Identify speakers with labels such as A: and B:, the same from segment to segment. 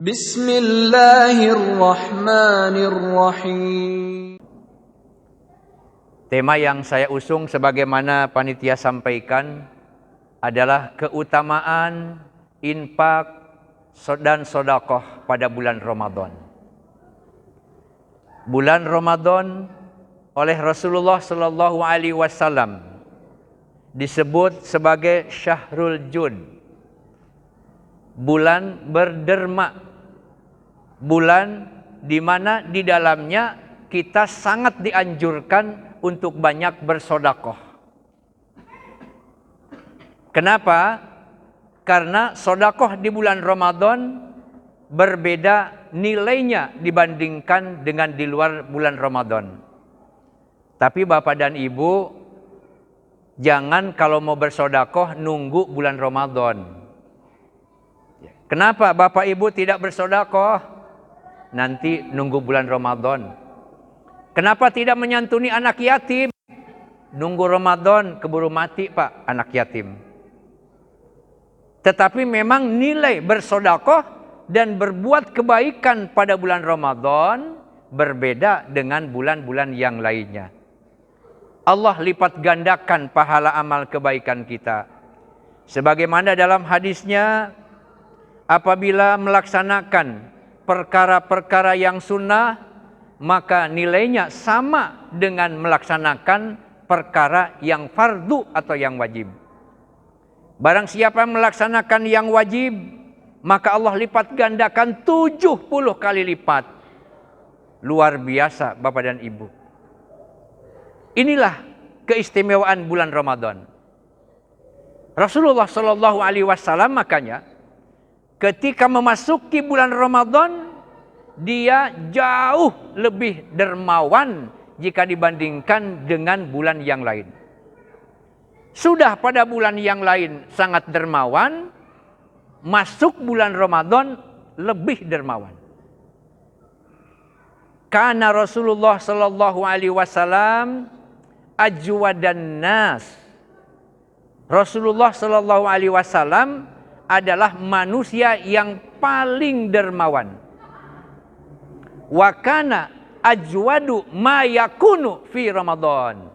A: Bismillahirrahmanirrahim.
B: Tema yang saya usung sebagaimana panitia sampaikan adalah keutamaan infak dan sedekah pada bulan Ramadan. Bulan Ramadan oleh Rasulullah sallallahu alaihi wasallam disebut sebagai Syahrul Jud, bulan berderma, bulan di mana di dalamnya kita sangat dianjurkan untuk banyak bersedekah. Kenapa? Karena sedekah di bulan Ramadan berbeda nilainya dibandingkan dengan di luar bulan Ramadan. Tapi Bapak dan Ibu, jangan kalau mau bersedekah nunggu bulan Ramadan. Kenapa Bapak Ibu tidak bersedekah? Nanti nunggu bulan Ramadan. Kenapa tidak menyantuni anak yatim? Nunggu Ramadan keburu mati Pak anak yatim. Tetapi memang nilai bersedekah dan berbuat kebaikan pada bulan Ramadan berbeda dengan bulan-bulan yang lainnya. Allah lipat gandakan pahala amal kebaikan kita. Sebagaimana dalam hadisnya, apabila melaksanakan perkara-perkara yang sunnah, maka nilainya sama dengan melaksanakan perkara yang fardu atau yang wajib. Barang siapa melaksanakan yang wajib, maka Allah lipat gandakan 70 kali lipat. Luar biasa Bapak dan Ibu. Inilah keistimewaan bulan Ramadan. Rasulullah Shallallahu Alaihi Wasallam makanya ketika memasuki bulan Ramadan, dia jauh lebih dermawan jika dibandingkan dengan bulan yang lain. Sudah pada bulan yang lain sangat dermawan, masuk bulan Ramadan lebih dermawan. Karena Rasulullah Shallallahu Alaihi Wasallam ajwadan nas. Rasulullah Shallallahu Alaihi Wasallam adalah manusia yang paling dermawan. Wa kana ajwadu ma yakunu fi Ramadan.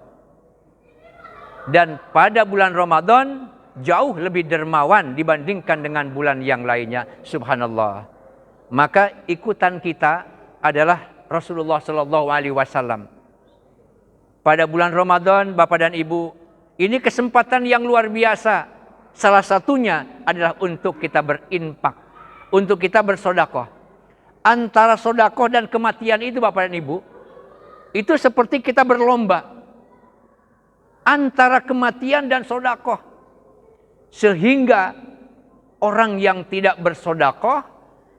B: Dan pada bulan Ramadan jauh lebih dermawan dibandingkan dengan bulan yang lainnya. Subhanallah. Maka ikutan kita adalah Rasulullah Shallallahu Alaihi Wasallam. Pada bulan Ramadan, Bapak dan Ibu, ini kesempatan yang luar biasa. Salah satunya adalah untuk kita berinfak, untuk kita bersedekah. Antara sedekah dan kematian itu Bapak dan Ibu, itu seperti kita berlomba antara kematian dan sedekah. Sehingga orang yang tidak bersedekah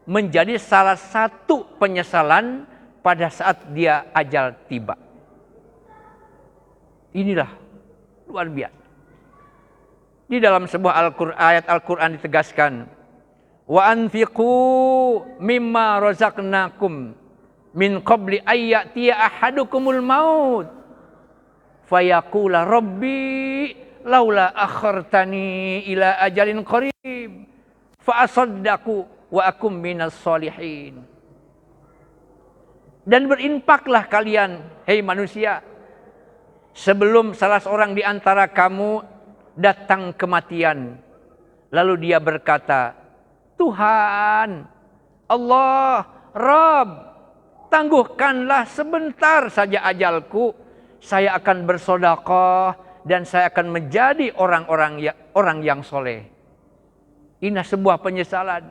B: menjadi salah satu penyesalan pada saat dia ajal tiba. Inilah luar biasa. Di dalam sebuah ayat Al-Quran ditegaskan, wa anfiqu mimma razaqnakum min qabli ayyatiya ahadukumul maut fayaqula rabbi laula akhartani ila ajalin qarib fa asaddaqu wa akum minas solihin. Dan berinfaklah kalian, hei manusia, sebelum salah seorang di antara kamu datang kematian. Lalu dia berkata, Tuhan, Allah, Rabb, tangguhkanlah sebentar saja ajalku. Saya akan bersedekah dan saya akan menjadi orang yang soleh. Ini sebuah penyesalan.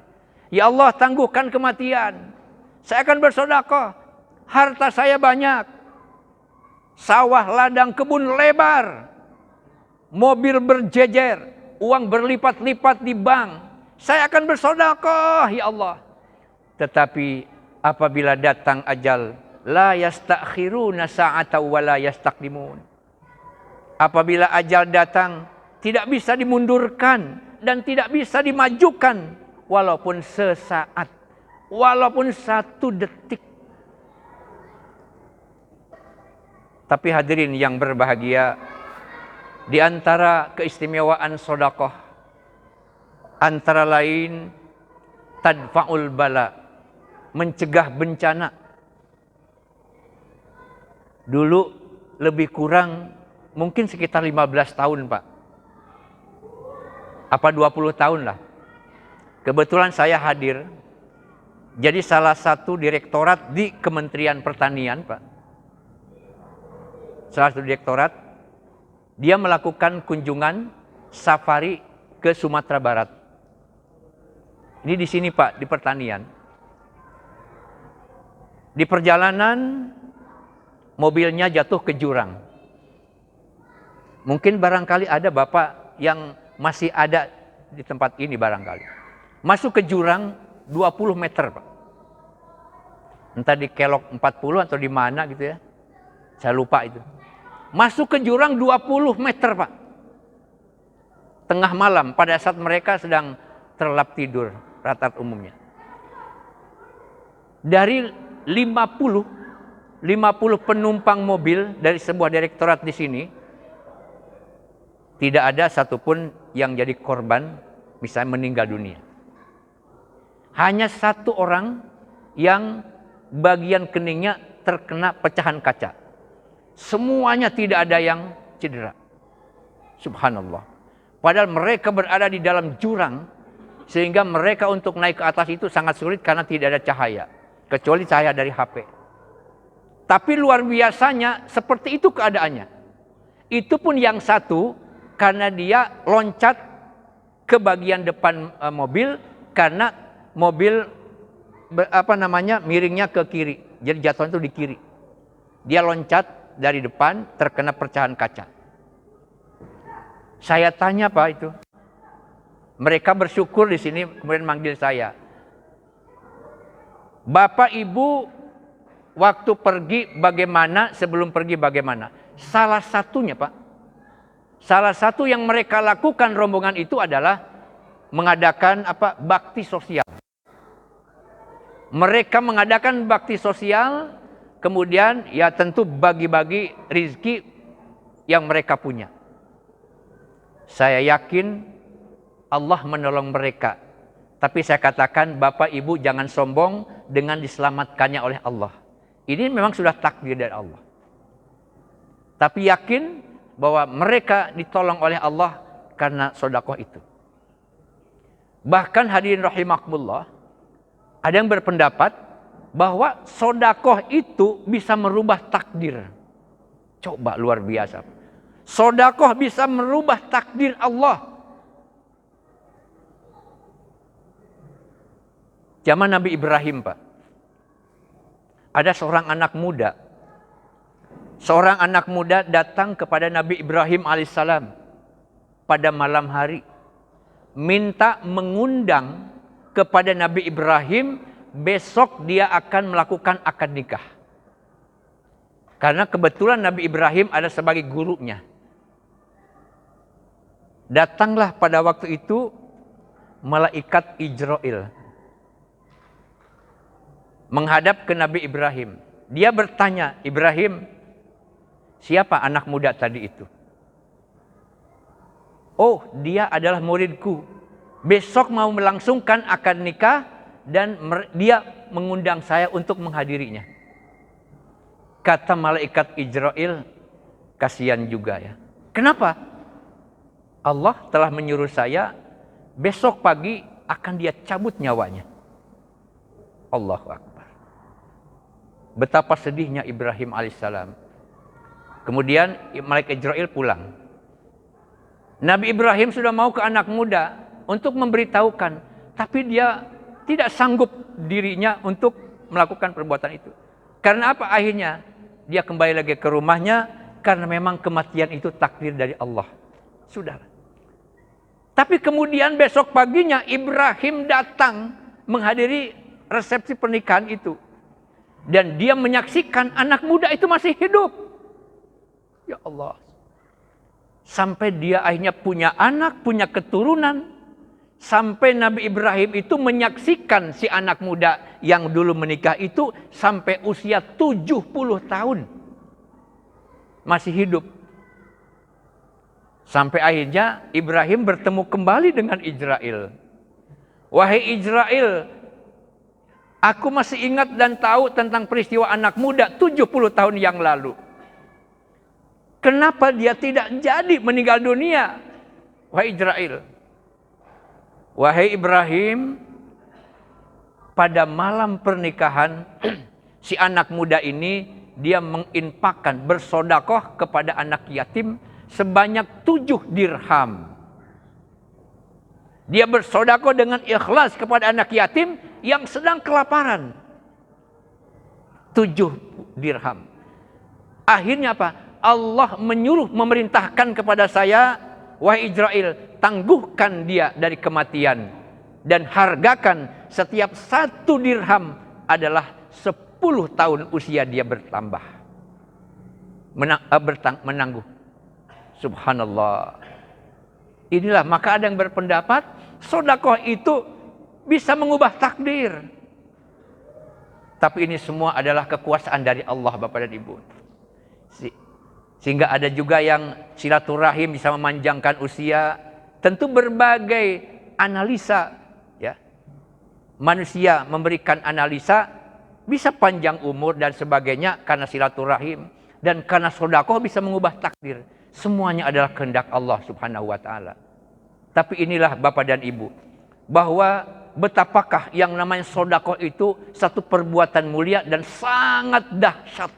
B: Ya Allah, tangguhkan kematian. Saya akan bersedekah. Harta saya banyak. Sawah, ladang, kebun lebar. Mobil berjejer. Uang berlipat-lipat di bank. Saya akan bersedekah, ya Allah. Tetapi apabila datang ajal, la yastakhiruna sa'ata wa la yastaqdimun. Apabila ajal datang, tidak bisa dimundurkan dan tidak bisa dimajukan walaupun sesaat, walaupun 1 detik. Tapi hadirin yang berbahagia, di antara keistimewaan sedekah antara lain tadfa'ul bala, mencegah bencana. Dulu lebih kurang mungkin sekitar 15 tahun, Pak. Apa 20 tahun lah. Kebetulan saya hadir. Jadi salah satu direktorat di Kementerian Pertanian, Pak. Salah satu direktorat, dia melakukan kunjungan safari ke Sumatera Barat. Ini di sini, Pak, di pertanian. Di perjalanan mobilnya jatuh ke jurang. Mungkin barangkali ada Bapak yang masih ada di tempat ini barangkali. Masuk ke jurang 20 meter, Pak. Entah di Kelok 40 atau di mana gitu ya. Saya lupa itu. Masuk ke jurang 20 meter, Pak. Tengah malam pada saat mereka sedang terlelap tidur rata-rata umumnya. Dari 50 penumpang mobil dari sebuah direktorat di sini, tidak ada satupun yang jadi korban, misalnya meninggal dunia. Hanya satu orang yang bagian keningnya terkena pecahan kaca. Semuanya tidak ada yang cedera. Subhanallah. Padahal mereka berada di dalam jurang, sehingga mereka untuk naik ke atas itu sangat sulit karena tidak ada cahaya. Kecuali cahaya dari HP. Tapi luar biasanya seperti itu keadaannya. Itu pun yang satu karena dia loncat ke bagian depan mobil karena mobil miringnya ke kiri. Jadi jatuhnya itu di kiri. Dia loncat dari depan terkena pecahan kaca. Saya tanya, Pak, itu. Mereka bersyukur di sini kemudian manggil saya. Bapak Ibu waktu pergi bagaimana, sebelum pergi bagaimana? Salah satunya, Pak. Salah satu yang mereka lakukan rombongan itu adalah mengadakan bakti sosial. Mereka mengadakan bakti sosial, kemudian ya tentu bagi-bagi rizki yang mereka punya. Saya yakin Allah menolong mereka. Tapi saya katakan Bapak Ibu jangan sombong dengan diselamatkannya oleh Allah. Ini memang sudah takdir dari Allah. Tapi yakin bahwa mereka ditolong oleh Allah karena sedekah itu. Bahkan hadirin rahimakumullah, ada yang berpendapat bahwa sedekah itu bisa merubah takdir. Coba luar biasa. Sedekah bisa merubah takdir Allah. Zaman Nabi Ibrahim, Pak. Ada seorang anak muda. Seorang anak muda datang kepada Nabi Ibrahim alaihissalam pada malam hari. Minta mengundang kepada Nabi Ibrahim besok dia akan melakukan akad nikah. Karena kebetulan Nabi Ibrahim ada sebagai gurunya. Datanglah pada waktu itu malaikat Ijrail menghadap ke Nabi Ibrahim. Dia bertanya, Ibrahim, siapa anak muda tadi itu? Oh, dia adalah muridku. Besok mau melangsungkan akad nikah dan dia mengundang saya untuk menghadirinya. Kata malaikat Ijrail, kasihan juga ya. Kenapa? Allah telah menyuruh saya besok pagi akan dia cabut nyawanya. Allahu Akbar. Betapa sedihnya Ibrahim alaihissalam. Kemudian malaikat Ijrail pulang. Nabi Ibrahim sudah mau ke anak muda untuk memberitahukan, tapi dia tidak sanggup dirinya untuk melakukan perbuatan itu. Karena apa akhirnya? Dia kembali lagi ke rumahnya karena memang kematian itu takdir dari Allah. Sudah. Tapi kemudian besok paginya Ibrahim datang menghadiri resepsi pernikahan itu. Dan dia menyaksikan anak muda itu masih hidup. Ya Allah. Sampai dia akhirnya punya anak, punya keturunan. Sampai Nabi Ibrahim itu menyaksikan si anak muda yang dulu menikah itu sampai usia 70 tahun. Masih hidup. Sampai akhirnya Ibrahim bertemu kembali dengan Ijrail. Wahai Ijrail, Aku masih ingat dan tahu tentang peristiwa anak muda 70 tahun yang lalu. Kenapa dia tidak jadi meninggal dunia? Wahai Israel, wahai Ibrahim, pada malam pernikahan si anak muda ini dia menginfakkan, bersodakoh kepada anak yatim sebanyak 7 dirham. Dia bersodakoh dengan ikhlas kepada anak yatim yang sedang kelaparan. 7 dirham. Akhirnya apa? Allah menyuruh, memerintahkan kepada saya, wahai Israel, tangguhkan dia dari kematian. Dan hargakan setiap 1 dirham adalah 10 tahun usia dia bertambah. Menangguh. Subhanallah. Inilah, maka ada yang berpendapat, sedekah itu bisa mengubah takdir. Tapi ini semua adalah kekuasaan dari Allah, Bapak dan Ibu. Sehingga ada juga yang silaturahim bisa memanjangkan usia. Tentu berbagai analisa, ya. Manusia memberikan analisa, bisa panjang umur dan sebagainya karena silaturahim. Dan karena sedekah bisa mengubah takdir. Semuanya adalah kehendak Allah Subhanahu wa ta'ala. Tapi inilah Bapak dan Ibu, bahwa betapakah yang namanya sedekah itu satu perbuatan mulia dan sangat dahsyat.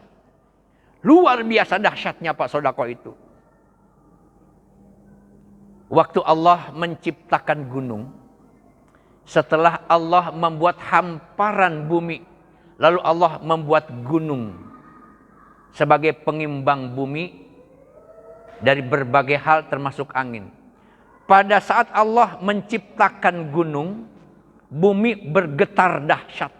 B: Luar biasa dahsyatnya Pak sedekah itu. Waktu Allah menciptakan gunung, setelah Allah membuat hamparan bumi, lalu Allah membuat gunung sebagai pengimbang bumi dari berbagai hal termasuk angin. Pada saat Allah menciptakan gunung, bumi bergetar dahsyat.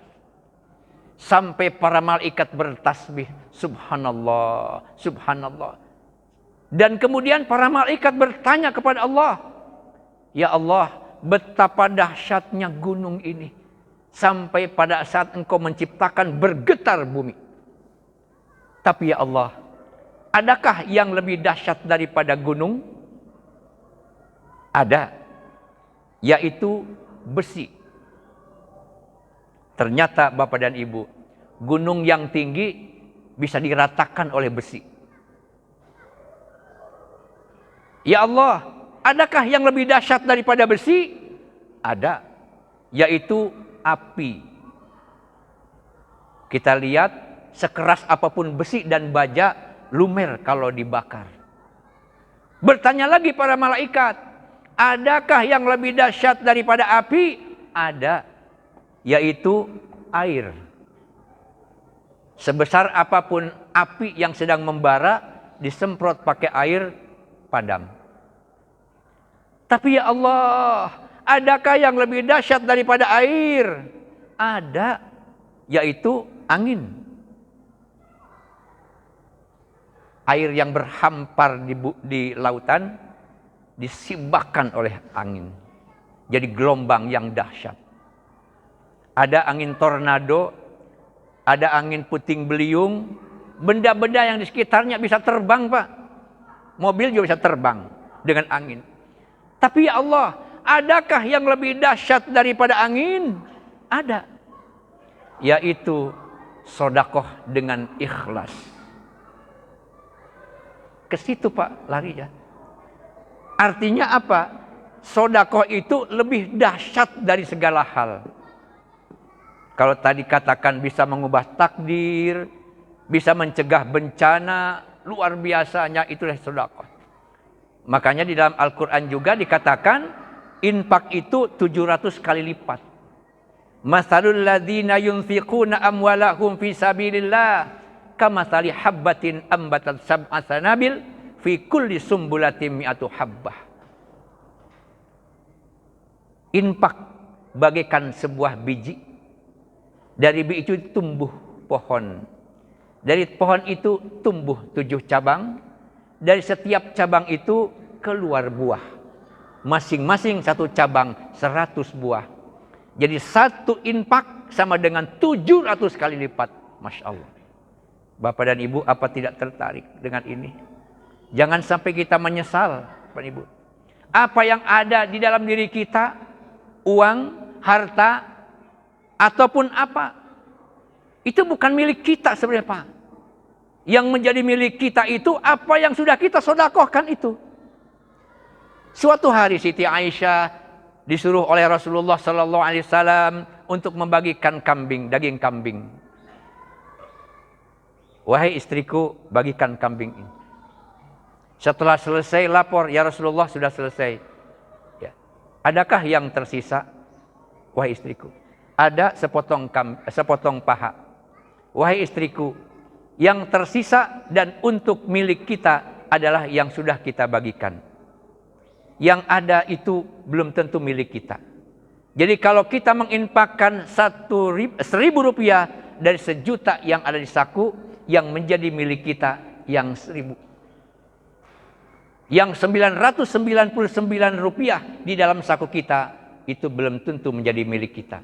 B: Sampai para malaikat bertasbih, subhanallah, subhanallah. Dan kemudian para malaikat bertanya kepada Allah, ya Allah, betapa dahsyatnya gunung ini. Sampai pada saat engkau menciptakan bergetar bumi. Tapi ya Allah, adakah yang lebih dahsyat daripada gunung? Ada, yaitu besi. Ternyata Bapak dan Ibu, gunung yang tinggi bisa diratakan oleh besi. Ya Allah, adakah yang lebih dahsyat daripada besi? Ada, yaitu api. Kita lihat, sekeras apapun besi dan baja, lumer kalau dibakar. Bertanya lagi para malaikat, adakah yang lebih dahsyat daripada api? Ada, yaitu air. Sebesar apapun api yang sedang membara, disemprot pakai air, padam. Tapi ya Allah, adakah yang lebih dahsyat daripada air? Ada, yaitu angin. Air yang berhampar di lautan disibakkan oleh angin. Jadi gelombang yang dahsyat. Ada angin tornado, ada angin puting beliung, benda-benda yang di sekitarnya bisa terbang, Pak. Mobil juga bisa terbang dengan angin. Tapi ya Allah, adakah yang lebih dahsyat daripada angin? Ada. Yaitu sedekah dengan ikhlas. Ke situ Pak larinya. Artinya apa? Sedekah itu lebih dahsyat dari segala hal. Kalau tadi katakan bisa mengubah takdir, bisa mencegah bencana, luar biasanya itulah sedekah. Makanya di dalam Al-Quran juga dikatakan, infak itu 700 kali lipat. Masalul ladzina yunfiquna amwalahum fi sabilillah kamathali habbatin ambatat sab'a sanabil fi kulli sumbulatin mi'atu habbah. Infak bagaikan sebuah biji. Dari biji itu tumbuh pohon. Dari pohon itu tumbuh 7 cabang. Dari setiap cabang itu keluar buah. Masing-masing satu cabang 100 buah. Jadi satu infak sama dengan 700 kali lipat. Masya Allah. Bapak dan Ibu, apa tidak tertarik dengan ini? Jangan sampai kita menyesal, Bapak Ibu. Apa yang ada di dalam diri kita, uang, harta, ataupun apa, itu bukan milik kita sebenarnya, Pak. Yang menjadi milik kita itu apa yang sudah kita sedekahkan itu. Suatu hari Siti Aisyah disuruh oleh Rasulullah sallallahu alaihi wasallam untuk membagikan daging kambing. Wahai istriku, bagikan kambing ini. Setelah selesai lapor, ya Rasulullah sudah selesai. Ya. Adakah yang tersisa? Wahai istriku, ada sepotong paha. Wahai istriku, yang tersisa dan untuk milik kita adalah yang sudah kita bagikan. Yang ada itu belum tentu milik kita. Jadi kalau kita menginfakkan 1.000 rupiah dari 1 juta yang ada di saku, yang menjadi milik kita yang 1.000. Yang 999 rupiah di dalam saku kita, itu belum tentu menjadi milik kita.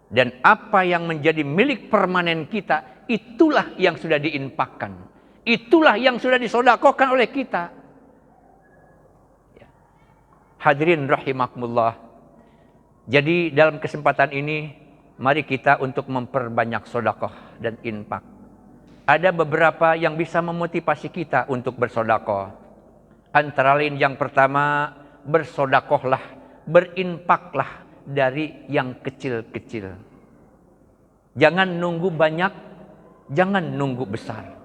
B: Dan apa yang menjadi milik permanen kita, itulah yang sudah diinfakkan. Itulah yang sudah disedekahkan oleh kita. Hadirin rahimakumullah. Jadi dalam kesempatan ini, mari kita untuk memperbanyak sedekah dan infak. Ada beberapa yang bisa memotivasi kita untuk bersedekah. Antara lain yang pertama, bersedekahlah, berinfaklah dari yang kecil-kecil. Jangan nunggu banyak, jangan nunggu besar.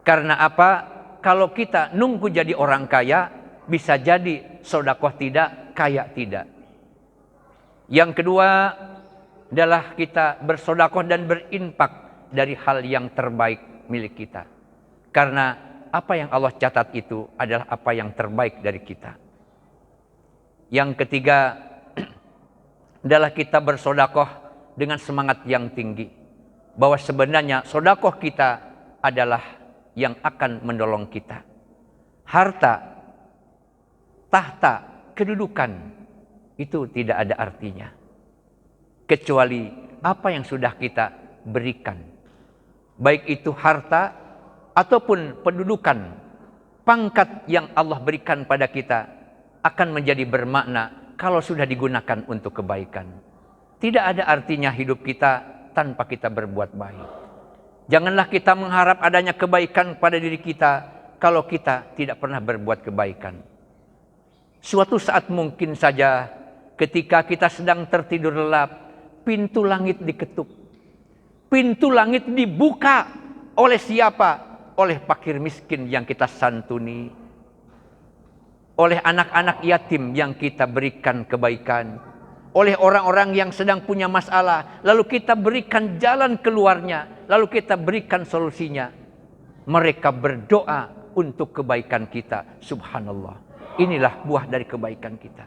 B: Karena apa? Kalau kita nunggu jadi orang kaya, bisa jadi sedekah tidak, kaya tidak. Yang kedua adalah kita bersedekah dan berinfak dari hal yang terbaik milik kita. Karena apa yang Allah catat itu adalah apa yang terbaik dari kita. Yang ketiga adalah kita bersedekah dengan semangat yang tinggi. Bahwa sebenarnya sedekah kita adalah yang akan menolong kita. Harta, tahta, kedudukan, itu tidak ada artinya. Kecuali apa yang sudah kita berikan. Baik itu harta, ataupun pendudukan, pangkat yang Allah berikan pada kita, akan menjadi bermakna kalau sudah digunakan untuk kebaikan. Tidak ada artinya hidup kita tanpa kita berbuat baik. Janganlah kita mengharap adanya kebaikan pada diri kita, kalau kita tidak pernah berbuat kebaikan. Suatu saat mungkin saja ketika kita sedang tertidur lelap, pintu langit diketuk. Pintu langit dibuka oleh siapa? Oleh fakir miskin yang kita santuni. Oleh anak-anak yatim yang kita berikan kebaikan. Oleh orang-orang yang sedang punya masalah, lalu kita berikan jalan keluarnya, lalu kita berikan solusinya. Mereka berdoa untuk kebaikan kita. Subhanallah. Inilah buah dari kebaikan kita.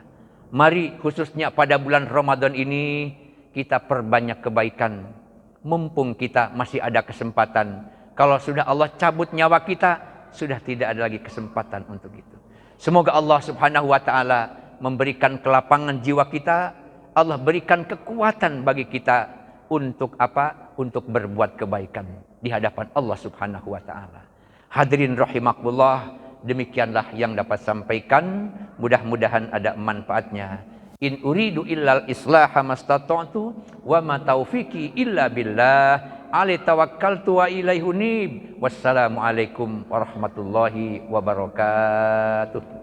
B: Mari khususnya pada bulan Ramadan ini kita perbanyak kebaikan. Mumpung kita masih ada kesempatan. Kalau sudah Allah cabut nyawa kita, sudah tidak ada lagi kesempatan untuk itu. Semoga Allah Subhanahu wa taala memberikan kelapangan jiwa kita, Allah berikan kekuatan bagi kita untuk apa? Untuk berbuat kebaikan di hadapan Allah Subhanahu wa taala. Hadirin rahimakumullah. Demikianlah yang dapat sampaikan, mudah-mudahan ada manfaatnya. In uridu illal islaha mastata'tu wa ma taufiqi illa billah alaihi tawakkaltu wa ilaihi unib. Wassalamu alaikum warahmatullahi wabarakatuh.